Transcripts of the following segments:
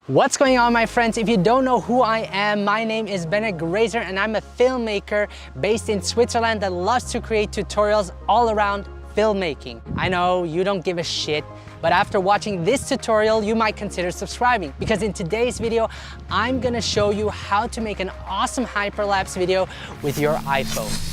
What's going on, my friends? If you don't know who I am, my name is Bennett Grazer and I'm a filmmaker based in Switzerland that loves to create tutorials all around filmmaking. I know you don't give a shit, but after watching this tutorial, you might consider subscribing, because in today's video, I'm gonna show you how to make an awesome hyperlapse video with your iPhone.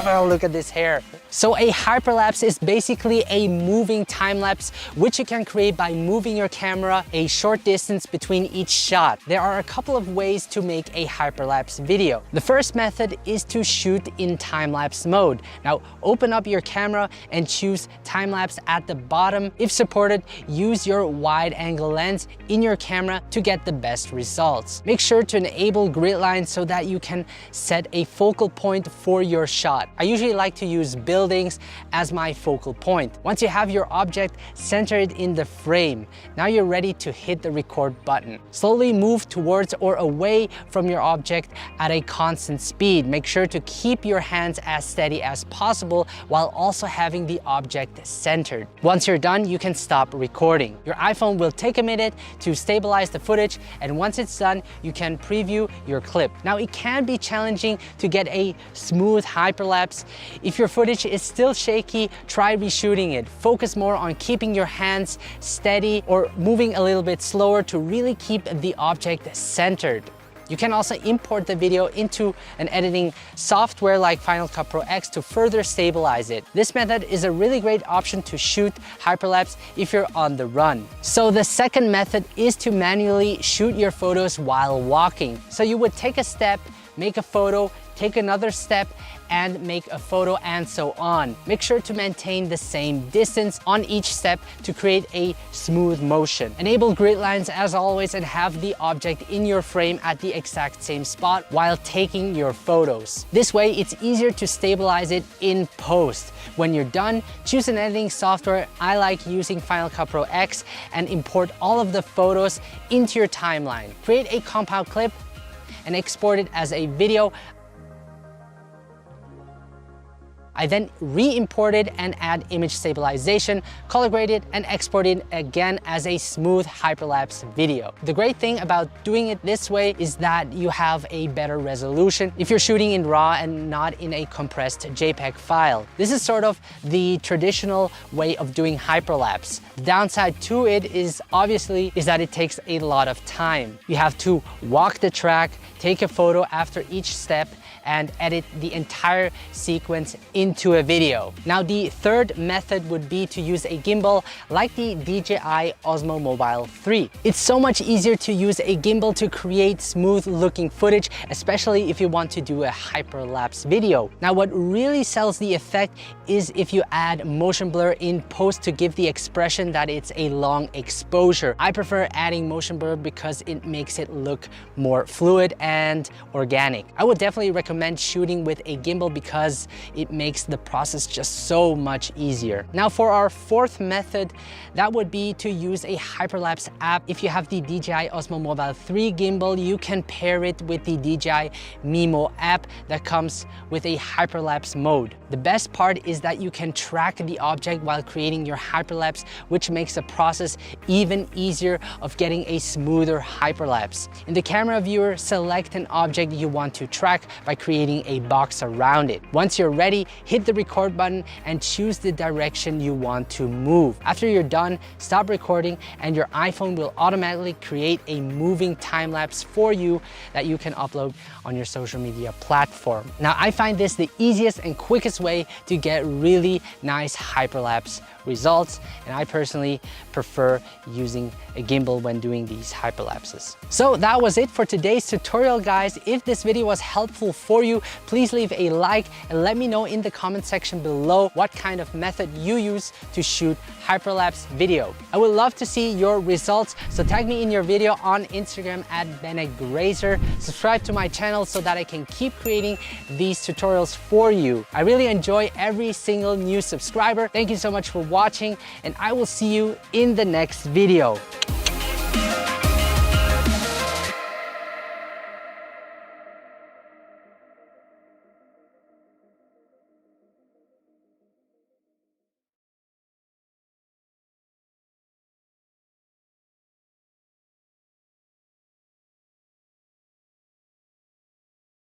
Oh, look at this hair. So a hyperlapse is basically a moving time-lapse which you can create by moving your camera a short distance between each shot. There are a couple of ways to make a hyperlapse video. The first method is to shoot in time-lapse mode. Now open up your camera and choose time-lapse at the bottom. If supported, use your wide-angle lens in your camera to get the best results. Make sure to enable grid lines so that you can set a focal point for your shot. I usually like to use buildings as my focal point. Once you have your object centered in the frame, now you're ready to hit the record button. Slowly move towards or away from your object at a constant speed. Make sure to keep your hands as steady as possible while also having the object centered. Once you're done, you can stop recording. Your iPhone will take a minute to stabilize the footage, and once it's done, you can preview your clip. Now, it can be challenging to get a smooth hyperlapse. If your footage is still shaky, try reshooting it. Focus more on keeping your hands steady or moving a little bit slower to really keep the object centered. You can also import the video into an editing software like Final Cut Pro X to further stabilize it. This method is a really great option to shoot hyperlapse if you're on the run. So the second method is to manually shoot your photos while walking. So you would take a step, make a photo, take another step, and make a photo, and so on. Make sure to maintain the same distance on each step to create a smooth motion. Enable grid lines as always and have the object in your frame at the exact same spot while taking your photos. This way it's easier to stabilize it in post. When you're done, choose an editing software. I like using Final Cut Pro X and import all of the photos into your timeline. Create a compound clip and export it as a video. I then re-import it and add image stabilization, color grade it, and export it again as a smooth hyperlapse video. The great thing about doing it this way is that you have a better resolution if you're shooting in RAW and not in a compressed JPEG file. This is sort of the traditional way of doing hyperlapse. The downside to it is obviously that it takes a lot of time. You have to walk the track, take a photo after each step, and edit the entire sequence into a video. Now, the third method would be to use a gimbal like the DJI Osmo Mobile 3. It's so much easier to use a gimbal to create smooth looking footage, especially if you want to do a hyperlapse video. Now, what really sells the effect is if you add motion blur in post to give the expression that it's a long exposure. I prefer adding motion blur because it makes it look more fluid and organic. I would definitely recommend shooting with a gimbal because it makes the process just so much easier. Now, for our fourth method, that would be to use a hyperlapse app. If you have the DJI Osmo Mobile 3 gimbal, you can pair it with the DJI Mimo app that comes with a hyperlapse mode. The best part is that you can track the object while creating your hyperlapse, which makes the process even easier of getting a smoother hyperlapse. In the camera viewer, select an object you want to track by creating a box around it. Once you're ready, hit the record button and choose the direction you want to move. After you're done, stop recording and your iPhone will automatically create a moving time lapse for you that you can upload on your social media platform. Now, I find this the easiest and quickest way to get really nice hyperlapse results, and I personally prefer using a gimbal when doing these hyperlapses. So that was it for today's tutorial, guys. If this video was helpful for you, please leave a like and let me know in the comment section below what kind of method you use to shoot hyperlapse video. I would love to see your results, so tag me in your video on Instagram at Bennett Grazer. Subscribe to my channel so that I can keep creating these tutorials for you. I really enjoy every single new subscriber. Thank you so much for watching, and I will see you in the next video.